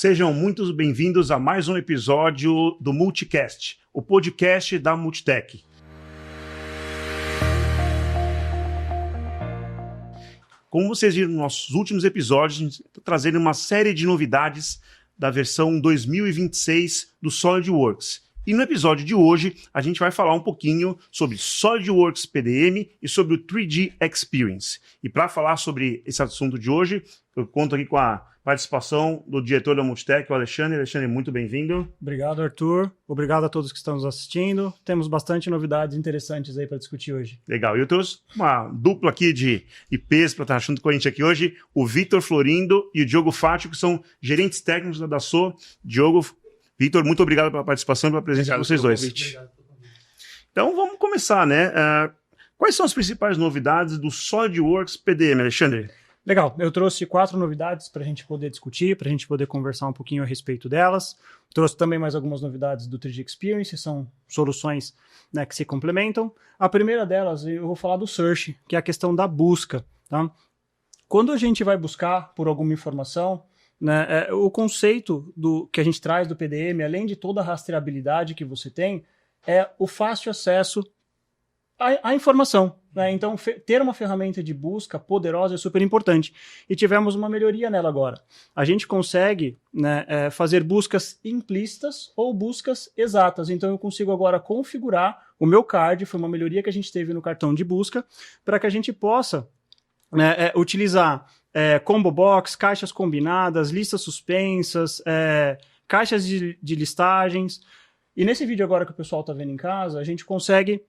Sejam muito bem-vindos a mais um episódio do Multicast, o podcast da Multitech. Como vocês viram nos nossos últimos episódios, a gente está trazendo uma série de novidades da versão 2026 do SolidWorks. E no episódio de hoje, a gente vai falar um pouquinho sobre SolidWorks PDM e sobre o 3D Experience. E para falar sobre esse assunto de hoje, eu conto aqui com a participação do diretor da Multitech, o Alexandre. Alexandre, muito bem-vindo. Obrigado, Arthur. Obrigado a todos que estão nos assistindo. Temos bastante novidades interessantes aí para discutir hoje. Legal. E eu trouxe uma dupla aqui de IPs para estar junto com a gente aqui hoje, o Vitor Florindo e o Diogo Fátio, que são gerentes técnicos da Dassault. Diogo, Vitor, muito obrigado pela participação e pela presença de vocês dois. Obrigado. Então vamos começar, né? Quais são as principais novidades do SolidWorks PDM, Alexandre? Legal, eu trouxe 4 novidades para a gente poder discutir, para a gente poder conversar um pouquinho a respeito delas. Trouxe também mais algumas novidades do 3D Experience, são soluções, né, que se complementam. A primeira delas, eu vou falar do Search, que é a questão da busca. Tá? Quando a gente vai buscar por alguma informação, né, o conceito que a gente traz do PDM, além de toda a rastreabilidade que você tem, é o fácil acesso à informação. Né? Então, ter uma ferramenta de busca poderosa é super importante. E tivemos uma melhoria nela agora. A gente consegue, né, fazer buscas implícitas ou buscas exatas. Então, eu consigo agora configurar o meu card, foi uma melhoria que a gente teve no cartão de busca, para que a gente possa, né, utilizar combo box, caixas combinadas, listas suspensas, caixas de listagens. E nesse vídeo agora que o pessoal está vendo em casa, a gente consegue,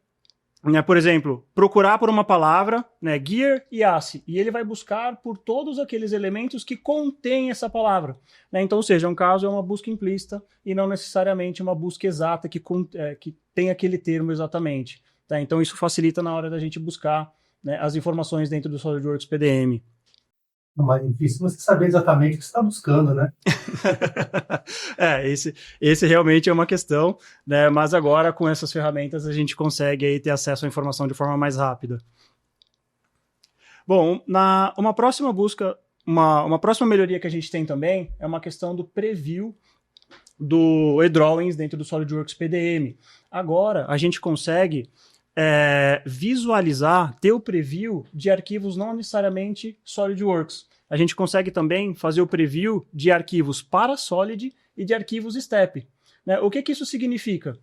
né, por exemplo, procurar por uma palavra, né, gear e ASCII, e ele vai buscar por todos aqueles elementos que contêm essa palavra. Né? Então, ou seja, um caso é uma busca implícita e não necessariamente uma busca exata que tem aquele termo exatamente. Tá? Então, isso facilita na hora da gente buscar, né, as informações dentro do SolidWorks PDM. Mas é difícil você saber exatamente o que você está buscando, né? Esse realmente é uma questão, né? Mas agora com essas ferramentas a gente consegue aí ter acesso à informação de forma mais rápida. Bom, uma próxima busca, uma próxima melhoria que a gente tem também é uma questão do preview do eDrawings dentro do SolidWorks PDM. Agora a gente consegue visualizar, ter o preview de arquivos não necessariamente SolidWorks. A gente consegue também fazer o preview de arquivos para Solid e de arquivos STEP. Né? O que isso significa?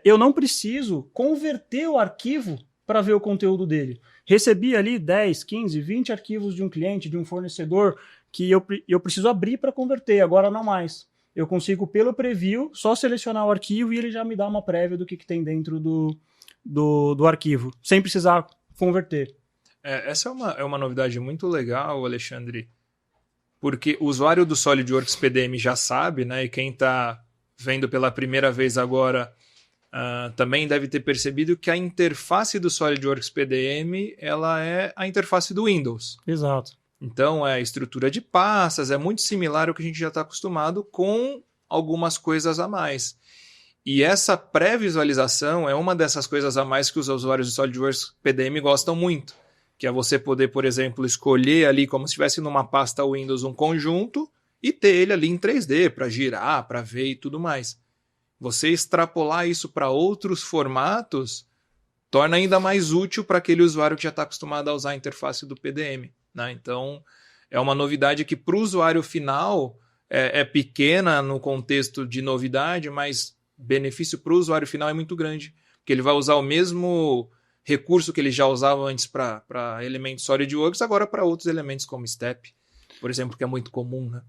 Eu não preciso converter o arquivo para ver o conteúdo dele. Recebi ali 10, 15, 20 arquivos de um cliente, de um fornecedor, que eu preciso abrir para converter, agora não mais. Eu consigo, pelo preview, só selecionar o arquivo e ele já me dá uma prévia do que tem dentro do arquivo, sem precisar converter. Essa é uma novidade muito legal, Alexandre, porque o usuário do SolidWorks PDM já sabe, né, e quem está vendo pela primeira vez agora também deve ter percebido que a interface do SolidWorks PDM ela é a interface do Windows. Exato. Então, a estrutura de pastas é muito similar ao que a gente já está acostumado, com algumas coisas a mais. E essa pré-visualização é uma dessas coisas a mais que os usuários do SolidWorks PDM gostam muito, que é você poder, por exemplo, escolher ali como se estivesse numa pasta Windows um conjunto e ter ele ali em 3D para girar, para ver e tudo mais. Você extrapolar isso para outros formatos torna ainda mais útil para aquele usuário que já está acostumado a usar a interface do PDM. Né? Então, é uma novidade que para o usuário final é pequena no contexto de novidade, mas benefício para o usuário final é muito grande, porque ele vai usar o mesmo recurso que ele já usava antes para elementos SolidWorks, agora para outros elementos como STEP, por exemplo, que é muito comum. Né?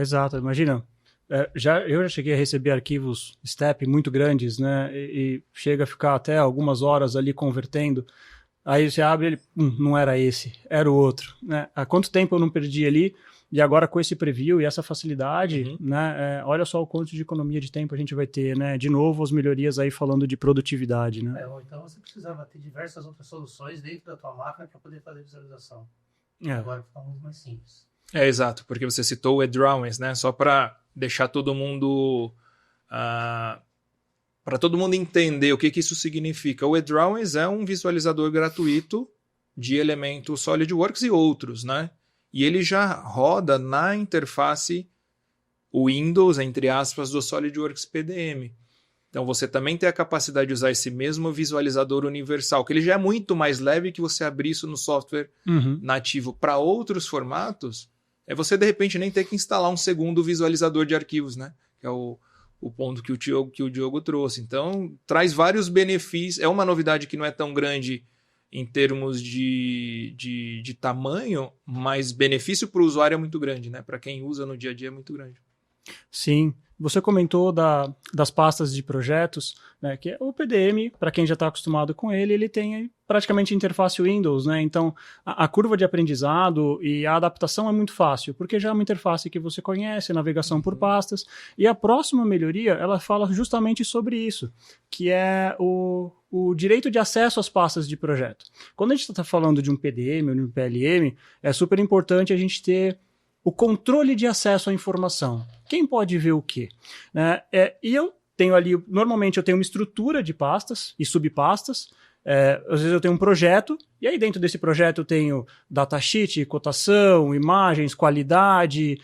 Exato, imagina. Eu já cheguei a receber arquivos STEP muito grandes, né? E chega a ficar até algumas horas ali convertendo. Aí você abre ele, não era esse, era o outro. Né? Há quanto tempo eu não perdi ali? E agora com esse preview e essa facilidade, né, olha só o quanto de economia de tempo a gente vai ter, né? De novo, as melhorias aí falando de produtividade, né? Ou então você precisava ter diversas outras soluções dentro da tua máquina para poder fazer visualização. É. Agora fica muito mais simples. Exato, porque você citou o eDrawings, né? Só para deixar todo mundo... para todo mundo entender o que isso significa. O eDrawings é um visualizador gratuito de elementos SolidWorks e outros, né? E ele já roda na interface o Windows, entre aspas, do SolidWorks PDM. Então você também tem a capacidade de usar esse mesmo visualizador universal, que ele já é muito mais leve que você abrir isso no software nativo para outros formatos, você de repente nem ter que instalar um segundo visualizador de arquivos, né? Que é o ponto que o Diogo trouxe. Então traz vários benefícios, é uma novidade que não é tão grande em termos de tamanho, mas benefício para o usuário é muito grande, né? Para quem usa no dia a dia é muito grande. Sim, você comentou das pastas de projetos, né, que o PDM, para quem já está acostumado com ele tem praticamente interface Windows, né? Então a curva de aprendizado e a adaptação é muito fácil, porque já é uma interface que você conhece, navegação por pastas, e a próxima melhoria, ela fala justamente sobre isso, que é o direito de acesso às pastas de projeto. Quando a gente está falando de um PDM ou de um PLM, é super importante a gente ter o controle de acesso à informação. Quem pode ver o quê? E eu tenho ali, normalmente eu tenho uma estrutura de pastas e subpastas, às vezes eu tenho um projeto, e aí dentro desse projeto eu tenho datasheet, cotação, imagens, qualidade,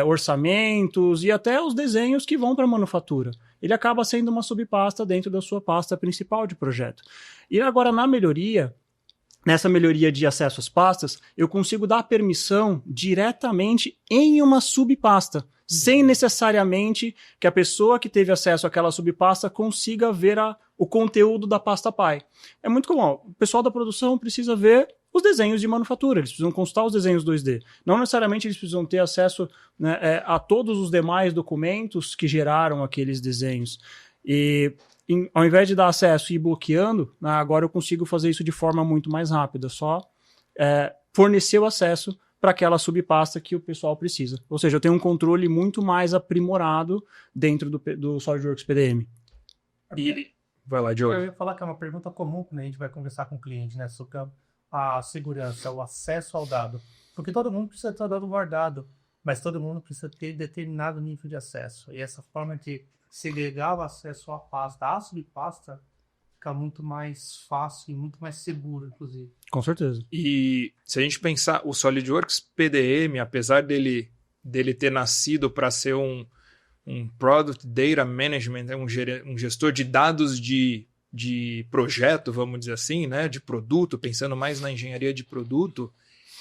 orçamentos e até os desenhos que vão para a manufatura. Ele acaba sendo uma subpasta dentro da sua pasta principal de projeto. E agora nessa melhoria de acesso às pastas, eu consigo dar permissão diretamente em uma subpasta, sem necessariamente que a pessoa que teve acesso àquela subpasta consiga ver o conteúdo da pasta pai. É muito comum. O pessoal da produção precisa ver os desenhos de manufatura, eles precisam consultar os desenhos 2D. Não necessariamente eles precisam ter acesso, né, a todos os demais documentos que geraram aqueles desenhos. E ao invés de dar acesso e ir bloqueando, agora eu consigo fazer isso de forma muito mais rápida, só fornecer o acesso para aquela subpasta que o pessoal precisa. Ou seja, eu tenho um controle muito mais aprimorado dentro do SolidWorks PDM. Vai lá, Diogo. Eu ia falar que é uma pergunta comum quando a gente vai conversar com o cliente, né? Sobre a segurança, o acesso ao dado. Porque todo mundo precisa ter o dado guardado, mas todo mundo precisa ter determinado nível de acesso. E essa forma de segregar o acesso à pasta, à subpasta, fica muito mais fácil e muito mais seguro, inclusive. Com certeza. E se a gente pensar, o SolidWorks PDM, apesar dele ter nascido para ser um Product Data Management, um gestor de dados de projeto, vamos dizer assim, né, de produto, pensando mais na engenharia de produto,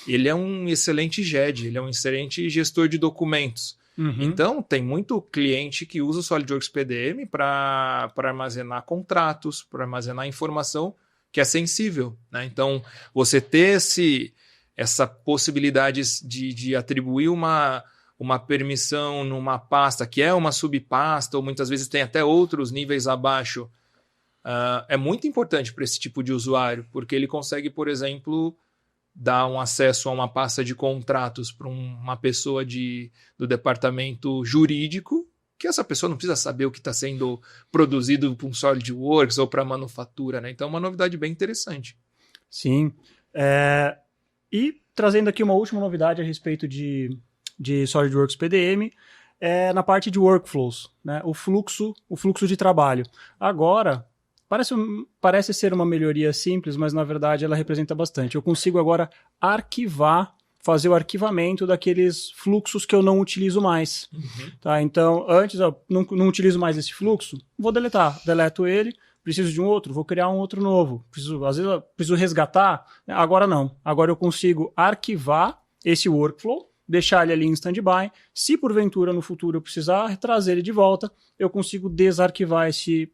ele é um excelente GED, ele é um excelente gestor de documentos. Então, tem muito cliente que usa o SolidWorks PDM para armazenar contratos, para armazenar informação que é sensível, né? Então, você ter essa possibilidade de atribuir uma permissão numa pasta que é uma subpasta, ou muitas vezes tem até outros níveis abaixo, é muito importante para esse tipo de usuário, porque ele consegue, por exemplo, dar um acesso a uma pasta de contratos para uma pessoa do departamento jurídico, que essa pessoa não precisa saber o que está sendo produzido para um SolidWorks ou para a manufatura, né? Então é uma novidade bem interessante. Sim. E trazendo aqui uma última novidade a respeito de SolidWorks PDM, na parte de workflows, né? O fluxo de trabalho. Agora, parece ser uma melhoria simples, mas na verdade ela representa bastante. Eu consigo agora fazer o arquivamento daqueles fluxos que eu não utilizo mais. Tá? Então, antes eu não utilizo mais esse fluxo, vou deleto ele, preciso de um outro, vou criar um outro novo. Às vezes eu preciso resgatar, agora não. Agora eu consigo arquivar esse workflow, deixar ele ali em stand-by. Se porventura no futuro eu precisar trazer ele de volta, eu consigo desarquivar esse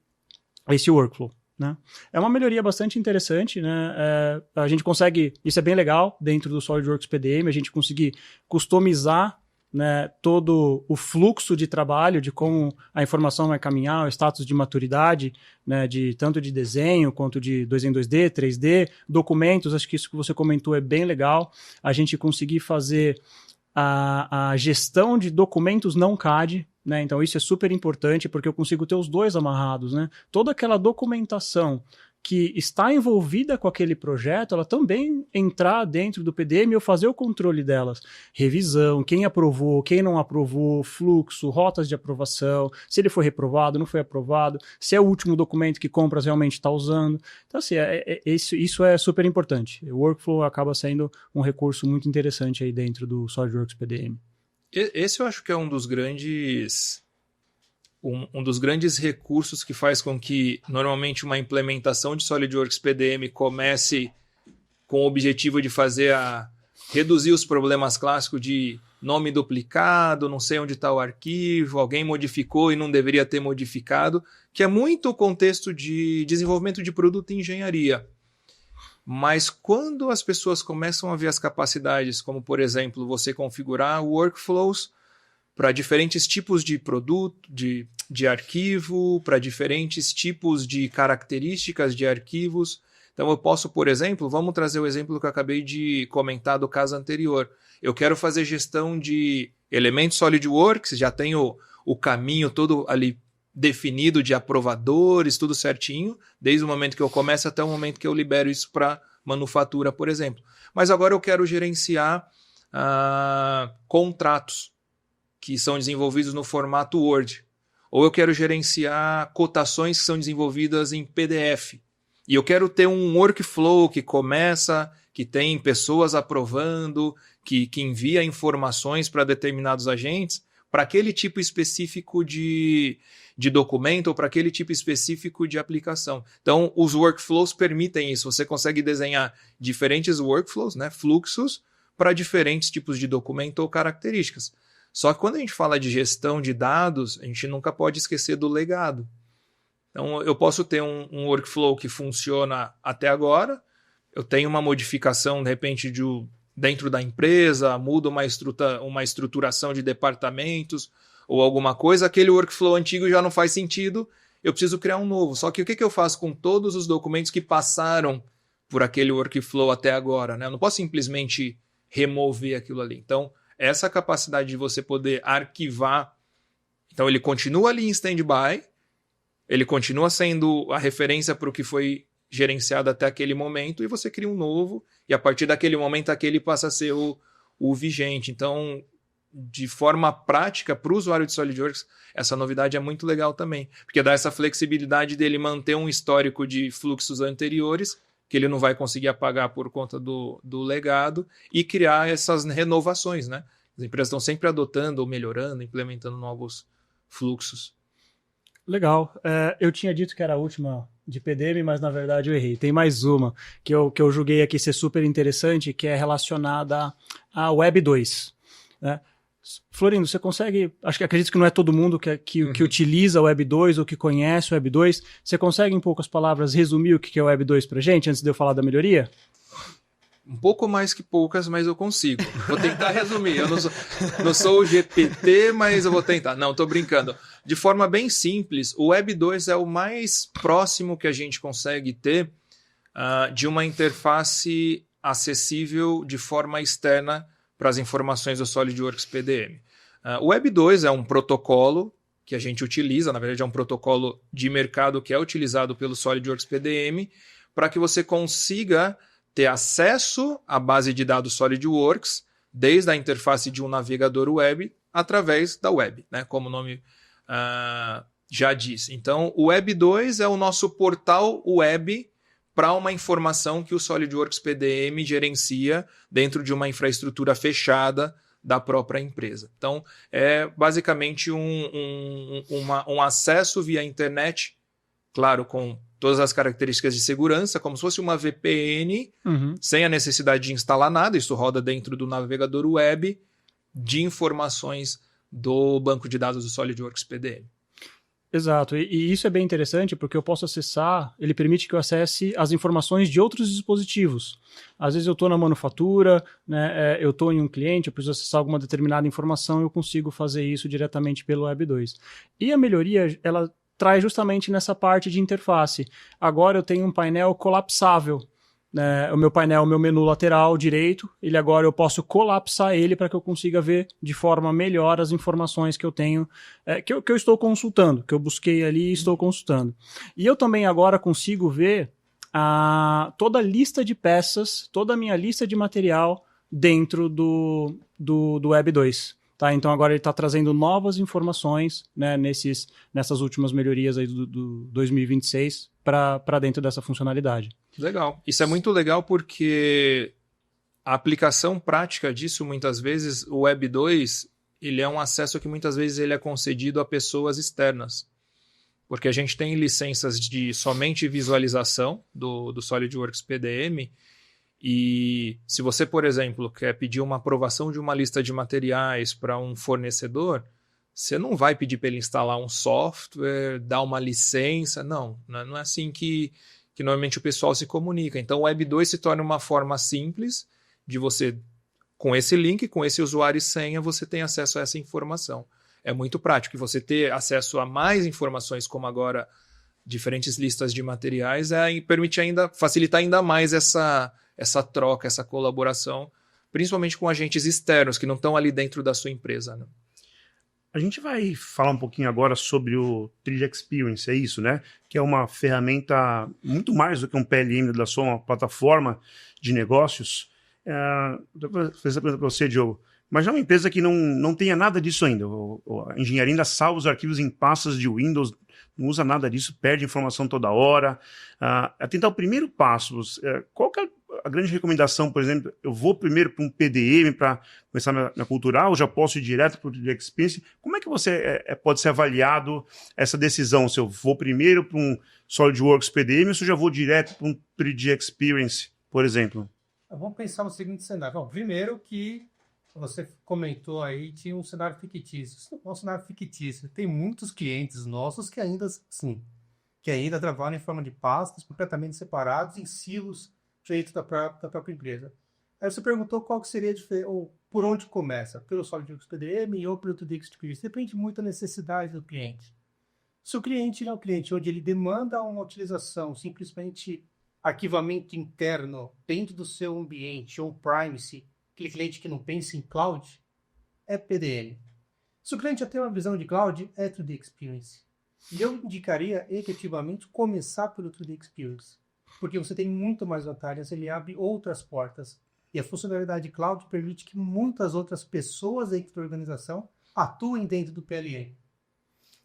workflow. Né? É uma melhoria bastante interessante, né? A gente consegue, isso é bem legal dentro do SolidWorks PDM, a gente conseguir customizar, né, todo o fluxo de trabalho, de como a informação vai caminhar, o status de maturidade, né, tanto de desenho quanto de 2 em 2D, 3D, documentos, acho que isso que você comentou é bem legal, a gente conseguir fazer a gestão de documentos não CAD, né? Então isso é super importante porque eu consigo ter os dois amarrados, né? Toda aquela documentação que está envolvida com aquele projeto, ela também entrar dentro do PDM e eu fazer o controle delas. Revisão, quem aprovou, quem não aprovou, fluxo, rotas de aprovação, se ele foi reprovado, não foi aprovado, se é o último documento que compras realmente está usando. Então, assim, isso é super importante. O workflow acaba sendo um recurso muito interessante aí dentro do SolidWorks PDM. Esse eu acho que é um dos grandes recursos que faz com que normalmente uma implementação de SolidWorks PDM comece com o objetivo de reduzir os problemas clássicos de nome duplicado, não sei onde está o arquivo, alguém modificou e não deveria ter modificado, que é muito o contexto de desenvolvimento de produto e engenharia. Mas quando as pessoas começam a ver as capacidades, como por exemplo, você configurar workflows para diferentes tipos de produto, de arquivo, para diferentes tipos de características de arquivos. Então eu posso, por exemplo, vamos trazer o exemplo que eu acabei de comentar do caso anterior. Eu quero fazer gestão de elementos SolidWorks, já tenho o caminho todo ali definido de aprovadores, tudo certinho, desde o momento que eu começo até o momento que eu libero isso para manufatura, por exemplo. Mas agora eu quero gerenciar contratos que são desenvolvidos no formato Word. Ou eu quero gerenciar cotações que são desenvolvidas em PDF. E eu quero ter um workflow que começa, que tem pessoas aprovando, que envia informações para determinados agentes, para aquele tipo específico de documento ou para aquele tipo específico de aplicação. Então, os workflows permitem isso. Você consegue desenhar diferentes workflows, né, fluxos, para diferentes tipos de documento ou características. Só que quando a gente fala de gestão de dados, a gente nunca pode esquecer do legado. Então, eu posso ter um workflow que funciona até agora, eu tenho uma modificação, de repente, dentro da empresa, muda uma estruturação de departamentos ou alguma coisa, aquele workflow antigo já não faz sentido, eu preciso criar um novo. Só que o que eu faço com todos os documentos que passaram por aquele workflow até agora, né? Eu não posso simplesmente remover aquilo ali. Então, essa capacidade de você poder arquivar, então ele continua ali em stand-by, ele continua sendo a referência para o que foi gerenciado até aquele momento, e você cria um novo, e a partir daquele momento aquele passa a ser o vigente. Então, de forma prática, para o usuário de SolidWorks, essa novidade é muito legal também, porque dá essa flexibilidade dele manter um histórico de fluxos anteriores, que ele não vai conseguir apagar por conta do legado, e criar essas renovações, né? As empresas estão sempre adotando ou melhorando, implementando novos fluxos. Legal. Eu tinha dito que era a última de PDM, mas na verdade eu errei. Tem mais uma que eu julguei aqui ser super interessante, que é relacionada à Web 2. Né? Florindo, você consegue... Acredito que não é todo mundo que utiliza o Web 2 ou que conhece o Web 2. Você consegue, em poucas palavras, resumir o que é o Web 2 pra gente, antes de eu falar da melhoria? Um pouco mais que poucas, mas eu consigo. Vou tentar resumir. Eu não sou o GPT, mas eu vou tentar. Não, estou brincando. De forma bem simples, o Web 2 é o mais próximo que a gente consegue ter de uma interface acessível de forma externa para as informações do SolidWorks PDM. O Web 2 é um protocolo que a gente utiliza, na verdade é um protocolo de mercado que é utilizado pelo SolidWorks PDM para que você consiga ter acesso à base de dados SolidWorks desde a interface de um navegador web através da web, né? Como o nome já diz. Então, o Web 2 é o nosso portal web para uma informação que o SolidWorks PDM gerencia dentro de uma infraestrutura fechada da própria empresa. Então, é basicamente um acesso via internet, claro, com todas as características de segurança, como se fosse uma VPN, sem a necessidade de instalar nada. Isso roda dentro do navegador web de informações do banco de dados do SolidWorks PDM. Exato, e isso é bem interessante porque eu posso acessar, ele permite que eu acesse as informações de outros dispositivos. Às vezes eu estou na manufatura, né, eu estou em um cliente, eu preciso acessar alguma determinada informação, eu consigo fazer isso diretamente pelo Web 2. E a melhoria, ela traz justamente nessa parte de interface. Agora eu tenho um painel colapsável. O meu painel, o meu menu lateral direito, ele agora eu posso colapsar ele para que eu consiga ver de forma melhor as informações que eu tenho, que eu estou consultando, que eu busquei ali e estou consultando. E eu também agora consigo ver toda a lista de peças, toda a minha lista de material dentro do Web 2. Tá? Então agora ele está trazendo novas informações, né, nessas últimas melhorias aí do 2026 para dentro dessa funcionalidade. Legal. Isso é muito legal porque a aplicação prática disso, muitas vezes, o Web 2, ele é um acesso que muitas vezes ele é concedido a pessoas externas. Porque a gente tem licenças de somente visualização do SolidWorks PDM, e se você, por exemplo, quer pedir uma aprovação de uma lista de materiais para um fornecedor, você não vai pedir para ele instalar um software, dar uma licença, não é assim que normalmente o pessoal se comunica. Então o Web 2 se torna uma forma simples de você, com esse link, com esse usuário e senha, você tem acesso a essa informação. É muito prático. E você ter acesso a mais informações, como agora diferentes listas de materiais, permite facilitar ainda mais essa troca, essa colaboração, principalmente com agentes externos que não estão ali dentro da sua empresa, né? A gente vai falar um pouquinho agora sobre o 3D Experience, é isso, né? Que é uma ferramenta muito mais do que um PLM da sua, uma plataforma de negócios. Vou fazer essa pergunta para você, Diogo. Mas é uma empresa que não tenha nada disso ainda. A engenharia ainda salva os arquivos em pastas de Windows, não usa nada disso, perde informação toda hora. É tentar o primeiro passo. Qual que é a grande recomendação, por exemplo? Eu vou primeiro para um PDM para começar a me aculturar, ou já posso ir direto para o 3D Experience? Como é que você pode ser avaliado essa decisão? Se eu vou primeiro para um SolidWorks PDM ou se eu já vou direto para um 3D Experience, por exemplo? Vamos pensar no seguinte cenário. Bom, primeiro que você comentou aí, tinha um cenário fictício. Isso não é um cenário fictício. Tem muitos clientes nossos que ainda trabalham em forma de pastas completamente separados, em silos feitos da própria empresa. Aí você perguntou qual que seria ou por onde começa, pelo SolidWorks PDM ou pelo 3D Experience. Depende muito da necessidade do cliente. Se o cliente é um cliente onde ele demanda uma utilização simplesmente arquivamento interno dentro do seu ambiente ou privacy, aquele cliente que não pensa em cloud, é PDM. Se o cliente já tem uma visão de cloud, é 3D Experience. E eu indicaria, efetivamente, começar pelo 3D Experience, porque você tem muito mais vantagens, ele abre outras portas. E a funcionalidade cloud permite que muitas outras pessoas dentro da organização atuem dentro do PLM.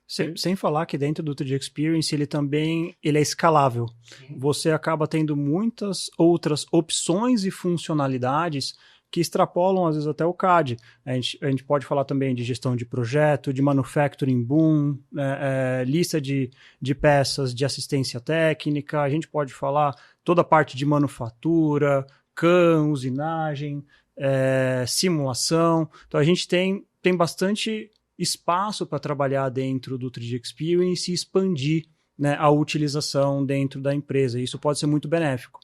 Sem falar que dentro do 3D Experience ele é escalável. Sim. Você acaba tendo muitas outras opções e funcionalidades que extrapolam, às vezes, até o CAD. A gente pode falar também de gestão de projeto, de manufacturing boom, lista de peças de assistência técnica, a gente pode falar toda a parte de manufatura, CAM, usinagem, simulação. Então, a gente tem bastante espaço para trabalhar dentro do 3D Experience e expandir, né, a utilização dentro da empresa. Isso pode ser muito benéfico.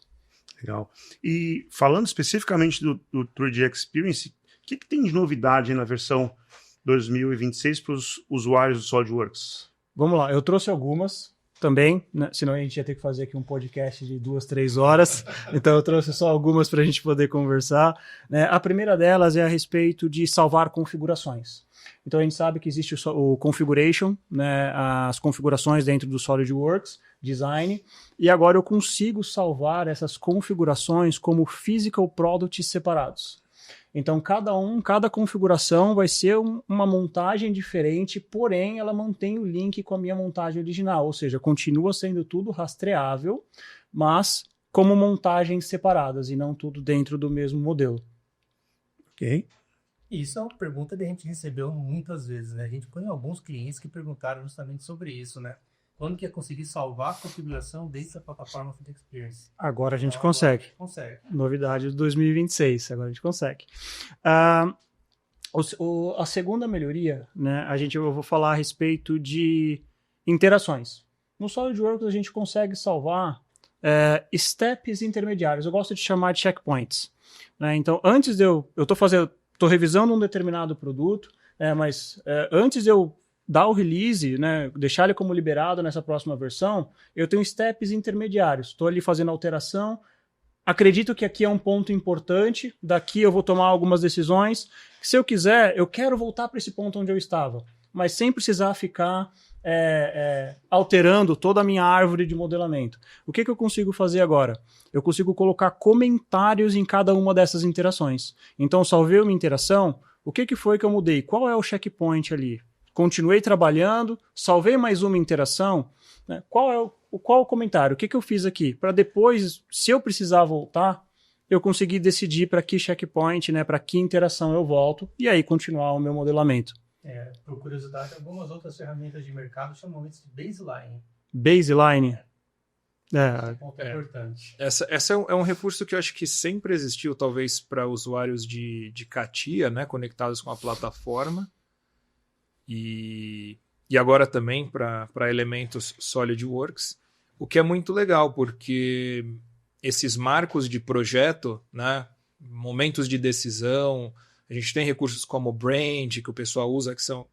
Legal. E falando especificamente do 3D Experience, o que tem de novidade na versão 2026 para os usuários do SolidWorks? Vamos lá, eu trouxe algumas também, né? Senão a gente ia ter que fazer aqui um podcast de 2-3 horas, então eu trouxe só algumas para a gente poder conversar, né? A primeira delas é a respeito de salvar configurações. Então a gente sabe que existe o configuration, né, as configurações dentro do SolidWorks Design, e agora eu consigo salvar essas configurações como physical products separados. Então cada configuração vai ser uma montagem diferente, porém ela mantém o link com a minha montagem original, ou seja, continua sendo tudo rastreável, mas como montagens separadas e não tudo dentro do mesmo modelo. Ok. Isso é uma pergunta que a gente recebeu muitas vezes, né? A gente tem alguns clientes que perguntaram justamente sobre isso, né? Quando que é conseguir salvar a configuração dentro da plataforma 3D Experience? Agora a gente consegue. Consegue. Novidade de 2026, agora a gente consegue. A segunda melhoria, né? Eu vou falar a respeito de interações. No SolidWorks a gente consegue salvar steps intermediários. Eu gosto de chamar de checkpoints, né? Então, antes de eu estou revisando um determinado produto, mas antes de eu dar o release, né, deixar ele como liberado nessa próxima versão, eu tenho steps intermediários. Estou ali fazendo alteração, acredito que aqui é um ponto importante, daqui eu vou tomar algumas decisões. Se eu quiser, eu quero voltar para esse ponto onde eu estava, mas sem precisar ficar alterando toda a minha árvore de modelamento. O que eu consigo fazer agora? Eu consigo colocar comentários em cada uma dessas interações. Então, salvei uma interação, o que foi que eu mudei? Qual é o checkpoint ali? Continuei trabalhando, salvei mais uma interação, né? Qual o comentário? O que eu fiz aqui? Para depois, se eu precisar voltar, eu consegui decidir para que checkpoint, né, para que interação eu volto, e aí continuar o meu modelamento. Por curiosidade, algumas outras ferramentas de mercado chamam isso de baseline. Baseline. Esse ponto é importante. Essa é um recurso que eu acho que sempre existiu, talvez para usuários de CATIA, né, conectados com a plataforma, e agora também para elementos SolidWorks, o que é muito legal, porque esses marcos de projeto, né, momentos de decisão, a gente tem recursos como o Brand, que o pessoal usa, que são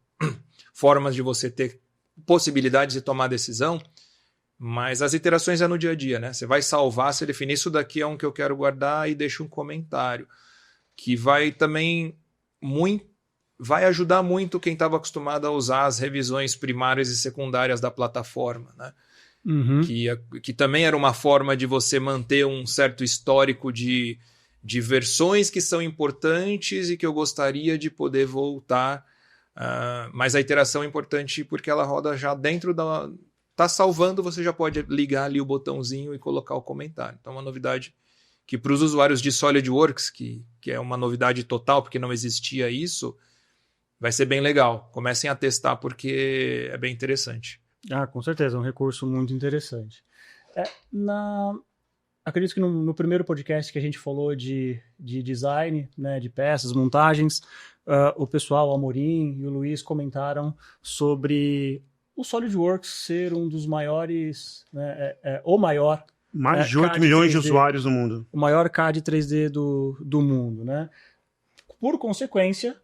formas de você ter possibilidades de tomar decisão, mas as iterações é no dia a dia, né? Você vai salvar, você define isso daqui é um que eu quero guardar e deixa um comentário, que vai também vai ajudar muito quem estava acostumado a usar as revisões primárias e secundárias da plataforma, né? Uhum. Que também era uma forma de você manter um certo histórico de versões que são importantes e que eu gostaria de poder voltar, mas a iteração é importante porque ela roda já dentro da... Está salvando, você já pode ligar ali o botãozinho e colocar o comentário. Então, uma novidade que para os usuários de SolidWorks, que é uma novidade total, porque não existia isso, vai ser bem legal. Comecem a testar porque é bem interessante. Com certeza, é um recurso muito interessante. Acredito que no primeiro podcast que a gente falou de design, né, de peças, montagens, o pessoal, o Amorim e o Luiz comentaram sobre o SolidWorks ser um dos maiores, né, o maior. Mais de 8 milhões 3D, de usuários no mundo. O maior CAD 3D do mundo, né? Por consequência...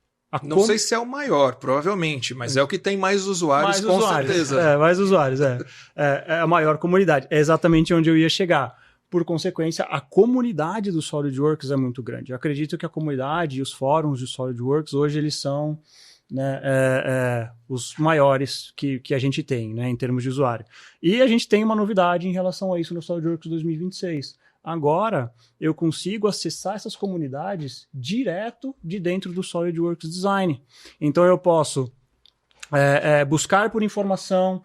Não sei se é o maior, provavelmente, mas é o que tem mais usuários, com certeza. Mais usuários, é a maior comunidade. É exatamente onde eu ia chegar. Por consequência, a comunidade do SolidWorks é muito grande. Eu acredito que a comunidade e os fóruns de SolidWorks hoje eles são, né, os maiores que a gente tem, né, em termos de usuário. E a gente tem uma novidade em relação a isso no SolidWorks 2026. Agora, eu consigo acessar essas comunidades direto de dentro do SolidWorks Design. Então, eu posso buscar por informação,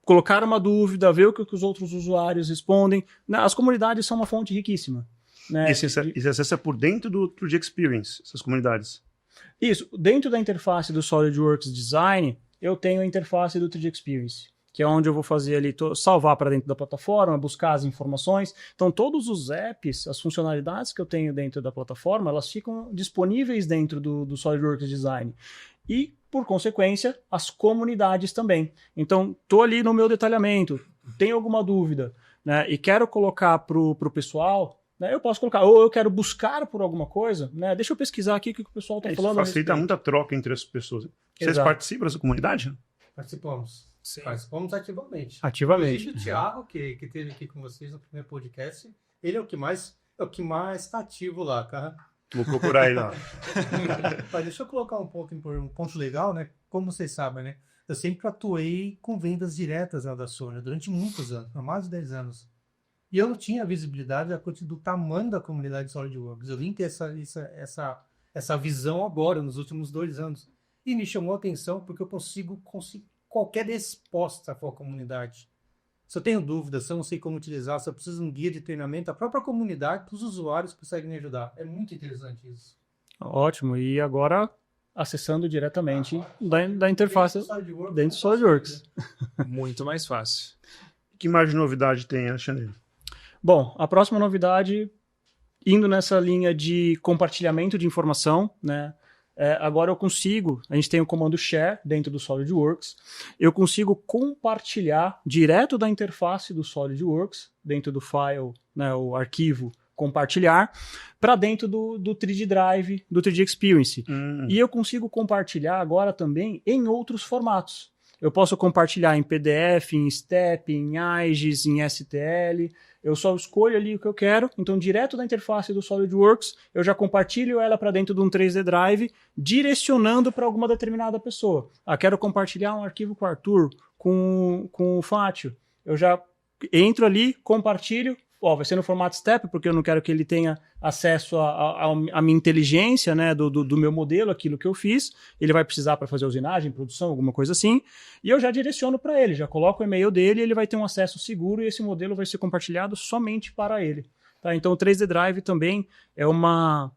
colocar uma dúvida, ver o que os outros usuários respondem. As comunidades são uma fonte riquíssima. Né? E você acessa por dentro do 3D Experience, essas comunidades? Isso. Dentro da interface do SolidWorks Design, eu tenho a interface do 3D Experience, que é onde eu vou fazer ali, salvar para dentro da plataforma, buscar as informações. Então, todos os apps, as funcionalidades que eu tenho dentro da plataforma, elas ficam disponíveis dentro do SolidWorks Design. E, por consequência, as comunidades também. Então, estou ali no meu detalhamento, tenho alguma dúvida, né, e quero colocar para o pessoal, né, eu posso colocar, ou eu quero buscar por alguma coisa, né, deixa eu pesquisar aqui o que o pessoal está falando. Isso facilita muita troca entre as pessoas. Vocês participam dessa comunidade? Participamos. Sim. Participamos ativamente. Ativamente. O Thiago, que esteve aqui com vocês no primeiro podcast, ele é o que mais está ativo lá, cara. Vou procurar ele lá. Mas deixa eu colocar um ponto legal, né? Como vocês sabem, né? Eu sempre atuei com vendas diretas da Sony durante muitos anos, por mais de 10 anos. E eu não tinha visibilidade do tamanho da comunidade SolidWorks. Eu vim ter essa visão agora, nos últimos 2 anos. E me chamou a atenção porque eu consigo qualquer resposta para a comunidade. Se eu tenho dúvidas, se eu não sei como utilizar, se eu preciso de um guia de treinamento, a própria comunidade, os usuários conseguem me ajudar. É muito interessante isso. Ótimo. E agora, acessando diretamente da interface dentro do SolidWorks. Muito mais fácil. Que mais de novidade tem, Alexandre? Bom, a próxima novidade, indo nessa linha de compartilhamento de informação, né? Agora eu consigo, a gente tem o comando share dentro do SolidWorks, eu consigo compartilhar direto da interface do SolidWorks, dentro do file, né, o arquivo compartilhar, para dentro do 3D Drive, do 3D Experience. E eu consigo compartilhar agora também em outros formatos. Eu posso compartilhar em PDF, em STEP, em AIGES, em STL. Eu só escolho ali o que eu quero. Então, direto da interface do SolidWorks, eu já compartilho ela para dentro de um 3D Drive, direcionando para alguma determinada pessoa. Quero compartilhar um arquivo com o Arthur, com o Fátio. Eu já entro ali, compartilho. Vai ser no formato STEP, porque eu não quero que ele tenha acesso à minha inteligência, né, do meu modelo, aquilo que eu fiz. Ele vai precisar para fazer usinagem, produção, alguma coisa assim. E eu já direciono para ele, já coloco o e-mail dele, ele vai ter um acesso seguro e esse modelo vai ser compartilhado somente para ele. Tá? Então o 3D Drive também é uma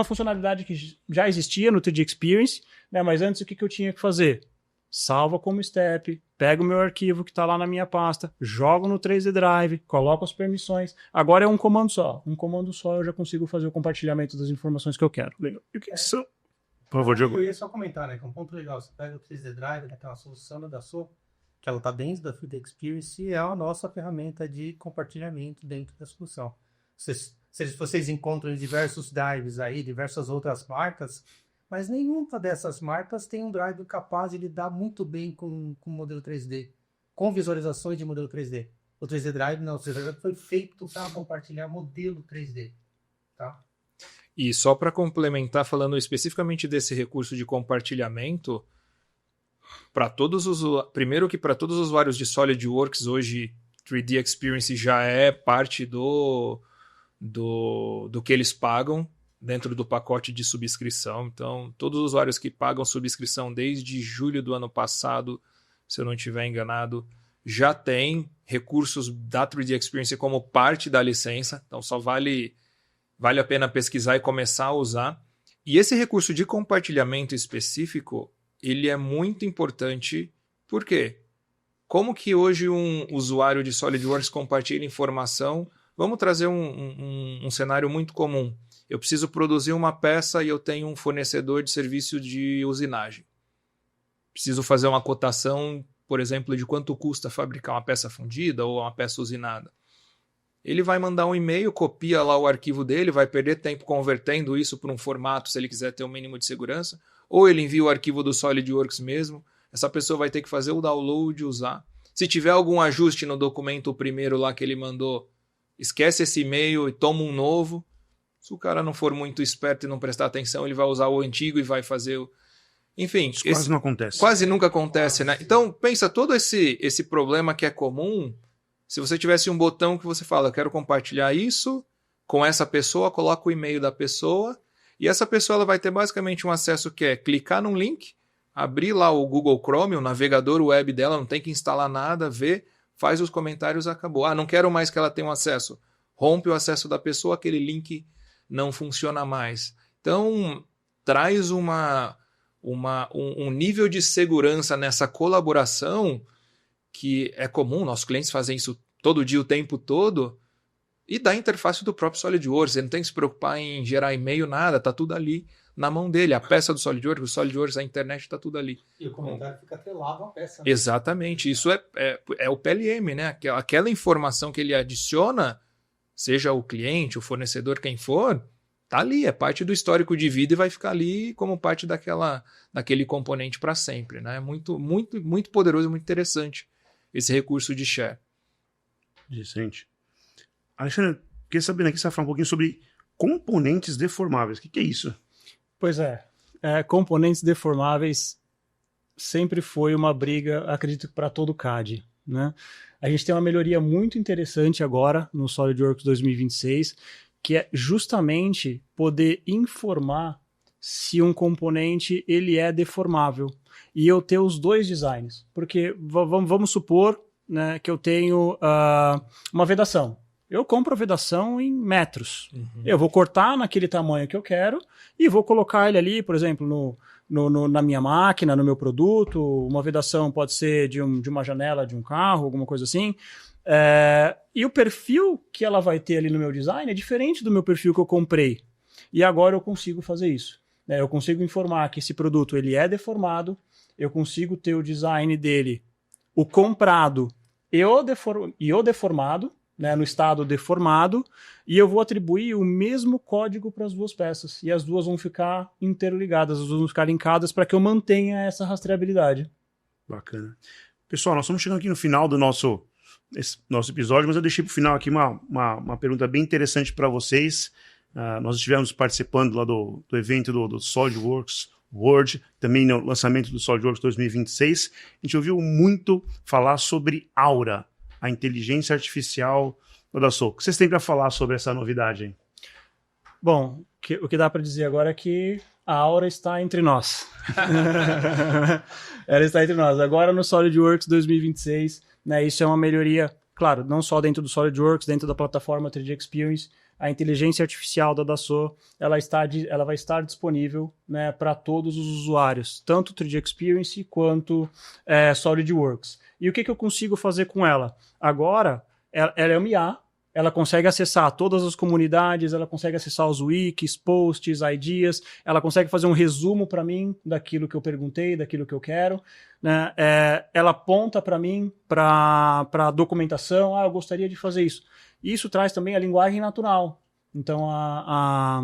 funcionalidade que já existia no 3D Experience, né? Mas antes o que eu tinha que fazer? Salva como step, pego o meu arquivo que está lá na minha pasta, jogo no 3D Drive, coloco as permissões. Agora é um comando só. Um comando só eu já consigo fazer o compartilhamento das informações que eu quero. Legal. E o que são? Por favor, Diogo. Eu ia só comentar, né? Que é um ponto legal. Você pega o 3D Drive, né, que é uma solução da sua, que ela está dentro da 3D Experience e é a nossa ferramenta de compartilhamento dentro da solução. Se vocês encontram em diversos drives aí, diversas outras marcas, mas nenhuma dessas marcas tem um drive capaz de lidar muito bem com o modelo 3D, com visualizações de modelo 3D. O 3D Drive, não, o 3D Drive foi feito para compartilhar modelo 3D, tá? E só para complementar, falando especificamente desse recurso de compartilhamento, primeiro que para todos os usuários de SolidWorks hoje 3D Experience já é parte do que eles pagam dentro do pacote de subscrição. Então, todos os usuários que pagam subscrição desde julho do ano passado, se eu não estiver enganado, já têm recursos da 3D Experience como parte da licença. Então, só vale a pena pesquisar e começar a usar. E esse recurso de compartilhamento específico, ele é muito importante. Por quê? Como que hoje um usuário de SolidWorks compartilha informação? Vamos trazer um cenário muito comum. Eu preciso produzir uma peça e eu tenho um fornecedor de serviço de usinagem. Preciso fazer uma cotação, por exemplo, de quanto custa fabricar uma peça fundida ou uma peça usinada. Ele vai mandar um e-mail, copia lá o arquivo dele, vai perder tempo convertendo isso para um formato se ele quiser ter um mínimo de segurança, ou ele envia o arquivo do SolidWorks mesmo. Essa pessoa vai ter que fazer o download e usar. Se tiver algum ajuste no documento primeiro lá que ele mandou, esquece esse e-mail e toma um novo. Se o cara não for muito esperto e não prestar atenção, ele vai usar o antigo e vai fazer o... Enfim, Isso quase não acontece. Quase nunca acontece, né? Então, pensa, todo esse problema que é comum, se você tivesse um botão que você fala, eu quero compartilhar isso com essa pessoa, coloca o e-mail da pessoa, e essa pessoa ela vai ter basicamente um acesso que é clicar num link, abrir lá o Google Chrome, o navegador web dela, não tem que instalar nada, ver, faz os comentários, acabou. Ah, não quero mais que ela tenha um acesso. Rompe o acesso da pessoa, aquele link não funciona mais. Então, traz um nível de segurança nessa colaboração que é comum, nossos clientes fazem isso todo dia, o tempo todo, e da interface do próprio SolidWorks. Ele não tem que se preocupar em gerar e-mail, nada, está tudo ali na mão dele. A peça do SolidWorks, o SolidWorks, a internet, está tudo ali. E o comentário fica atrelado à peça. Né? Exatamente. Isso é o PLM, né? Aquela informação que ele adiciona, seja o cliente, o fornecedor, quem for, tá ali, é parte do histórico de vida e vai ficar ali como parte daquele componente para sempre, né? Muito, muito, muito poderoso e muito interessante esse recurso de share. Decente. Alexandre, queria saber aqui, você vai falar um pouquinho sobre componentes deformáveis. O que é isso? Pois é. Componentes deformáveis sempre foi uma briga, acredito, para todo CAD, né? A gente tem uma melhoria muito interessante agora no SolidWorks 2026, que é justamente poder informar se um componente ele é deformável e eu ter os dois designs. Porque vamos supor, né, que eu tenho uma vedação. Eu compro a vedação em metros. Uhum. Eu vou cortar naquele tamanho que eu quero e vou colocar ele ali, por exemplo, na minha máquina, no meu produto. Uma vedação pode ser de uma janela de um carro, alguma coisa assim. E o perfil que ela vai ter ali no meu design é diferente do meu perfil que eu comprei. E agora eu consigo fazer isso. Eu consigo informar que esse produto ele é deformado, eu consigo ter o design dele, o comprado e o deformado, né, no estado deformado, e eu vou atribuir o mesmo código para as duas peças. E as duas vão ficar interligadas, as duas vão ficar linkadas para que eu mantenha essa rastreabilidade. Bacana. Pessoal, nós estamos chegando aqui no final do nosso episódio, mas eu deixei para o final aqui uma pergunta bem interessante para vocês. Nós estivemos participando lá do evento do SolidWorks World, também no lançamento do SolidWorks 2026. A gente ouviu muito falar sobre Aura, a inteligência artificial da SOL. O que vocês têm para falar sobre essa novidade? Hein? Bom, o que dá para dizer agora é que a Aura está entre nós. Ela está entre nós. Agora no SolidWorks 2026, né, isso é uma melhoria claro, não só dentro do SolidWorks, dentro da plataforma 3D Experience, a inteligência artificial da Dassault, ela vai estar disponível, né, para todos os usuários, tanto 3D Experience quanto SolidWorks. E o que eu consigo fazer com ela? Agora, ela é uma IA, ela consegue acessar todas as comunidades, ela consegue acessar os wikis, posts, ideas, ela consegue fazer um resumo para mim daquilo que eu perguntei, daquilo que eu quero, né? Ela aponta para mim, para a documentação, eu gostaria de fazer isso. Isso traz também a linguagem natural. Então, a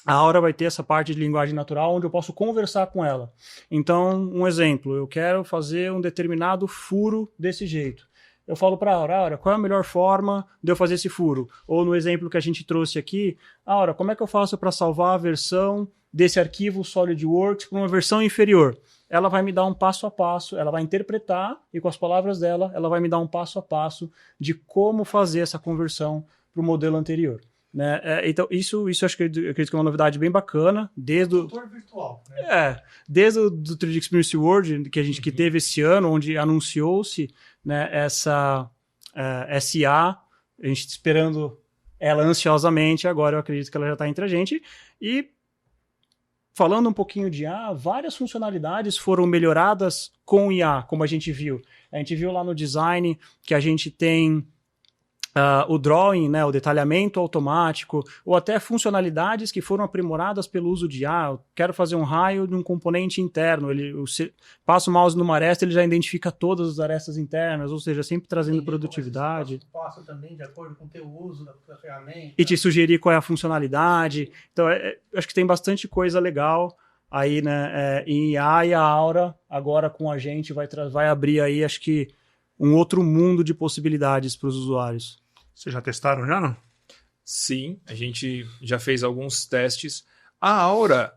Aura vai ter essa parte de linguagem natural onde eu posso conversar com ela. Então, um exemplo, eu quero fazer um determinado furo desse jeito. Eu falo para a Aura, qual é a melhor forma de eu fazer esse furo? Ou no exemplo que a gente trouxe aqui, Aura, como é que eu faço para salvar a versão desse arquivo SolidWorks para uma versão inferior? Ela vai me dar um passo a passo, ela vai interpretar e com as palavras dela, ela vai me dar um passo a passo de como fazer essa conversão para o modelo anterior. Né? Então, isso acho que eu acredito que é uma novidade bem bacana, desde o tutor virtual, né? Desde o do 3D Experience World que teve esse ano, onde anunciou-se, né, essa SA, a gente esperando ela ansiosamente, agora eu acredito que ela já está entre a gente. E falando um pouquinho de IA, várias funcionalidades foram melhoradas com IA, como a gente viu. A gente viu lá no design que a gente tem o drawing, né, o detalhamento automático, ou até funcionalidades que foram aprimoradas pelo uso de IA. Eu quero fazer um raio de um componente interno, passa o mouse numa aresta, ele já identifica todas as arestas internas, ou seja, sempre trazendo produtividade. Passo também de acordo com o teu uso da ferramenta. E te sugerir qual é a funcionalidade. Então, acho que tem bastante coisa legal aí, né, em IA, e a Aura, agora com a gente, vai abrir aí, acho que, um outro mundo de possibilidades para os usuários. Vocês já testaram já, não? Sim, a gente já fez alguns testes. A Aura,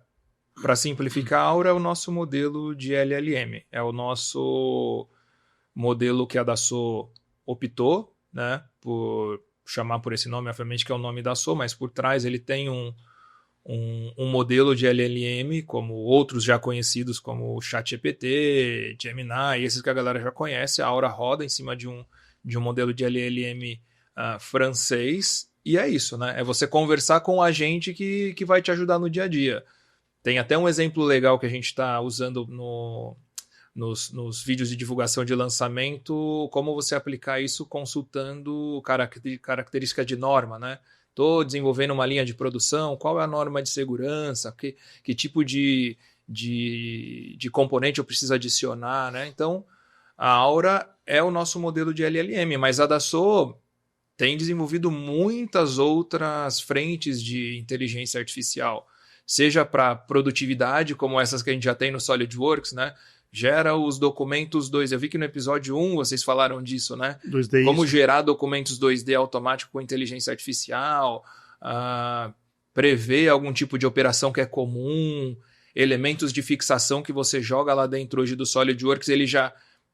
para simplificar, a Aura é o nosso modelo de LLM. É o nosso modelo que a Dassault optou, né, por chamar por esse nome, obviamente que é o nome da Dassault, mas por trás ele tem um modelo de LLM, como outros já conhecidos como o ChatGPT, Gemini, esses que a galera já conhece. A Aura roda em cima de um modelo de LLM francês, e é isso, né? É você conversar com um agente que vai te ajudar no dia a dia. Tem até um exemplo legal que a gente está usando nos vídeos de divulgação de lançamento, como você aplicar isso consultando característica de norma, né? Estou desenvolvendo uma linha de produção, qual é a norma de segurança, que tipo de componente eu preciso adicionar, né? Então, a Aura é o nosso modelo de LLM, mas a Dassault tem desenvolvido muitas outras frentes de inteligência artificial, seja para produtividade, como essas que a gente já tem no SolidWorks, né? Gera os documentos 2D. Eu vi que no episódio 1 vocês falaram disso, né? 2D. Como gerar documentos 2D automático com inteligência artificial, prever algum tipo de operação que é comum, elementos de fixação que você joga lá dentro hoje do SolidWorks,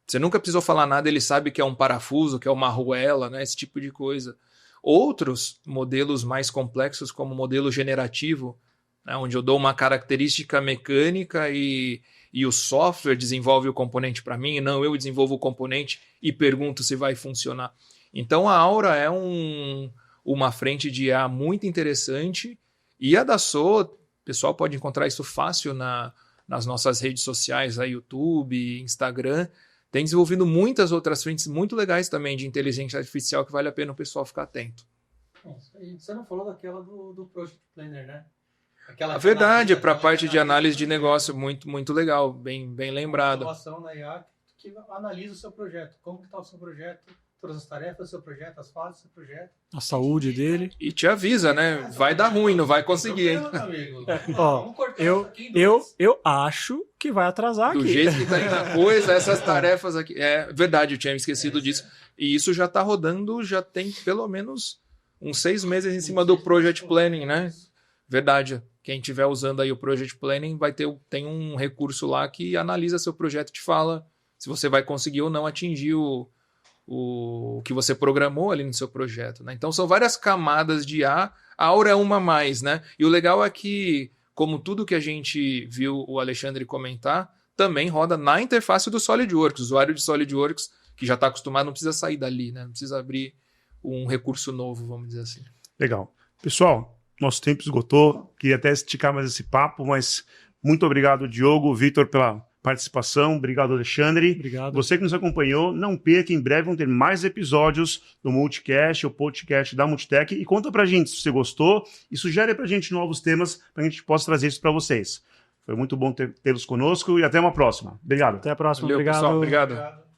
você nunca precisou falar nada, ele sabe que é um parafuso, que é uma arruela, né? Esse tipo de coisa. Outros modelos mais complexos, como o modelo generativo, né? Onde eu dou uma característica mecânica e o software desenvolve o componente para mim, e não eu desenvolvo o componente e pergunto se vai funcionar. Então a Aura é uma frente de IA muito interessante, e a Dassault, o pessoal pode encontrar isso fácil nas nossas redes sociais, YouTube, Instagram, tem desenvolvido muitas outras frentes muito legais também de inteligência artificial que vale a pena o pessoal ficar atento. Você não falou daquela do Project Planner, né? A verdade, para a parte de análise de negócio, muito, muito legal, bem lembrado. Inovação na IA que analisa o seu projeto, como que está o seu projeto, todas as tarefas do seu projeto, as fases do seu projeto. A saúde dele. E te avisa, né? Vai dar ruim, não vai conseguir, hein? Ó, eu acho que vai atrasar Do aqui. jeito que tá indo a coisa, essas tarefas aqui... É verdade, eu tinha me esquecido disso. E isso já tá rodando, já tem pelo menos uns 6 meses em cima do Project Planning, né? Verdade. Quem estiver usando aí o Project Planning tem um recurso lá que analisa seu projeto e te fala se você vai conseguir ou não atingir o que você programou ali no seu projeto, né? Então são várias camadas de IA, a Aura é uma a mais, né? E o legal é que, como tudo que a gente viu o Alexandre comentar, também roda na interface do SolidWorks. O usuário de SolidWorks que já está acostumado não precisa sair dali, né? Não precisa abrir um recurso novo, vamos dizer assim. Legal. Pessoal, nosso tempo esgotou. Queria até esticar mais esse papo, mas muito obrigado, Diogo, Vitor, pela participação. Obrigado, Alexandre. Obrigado. Você que nos acompanhou, não perca, em breve vão ter mais episódios do Multicast, o podcast da Multitech. E conta pra gente se você gostou e sugere pra gente novos temas pra gente possa trazer isso pra vocês. Foi muito bom tê-los conosco e até uma próxima. Obrigado. Até a próxima. Valeu, Obrigado. pessoal. Obrigado. Obrigado.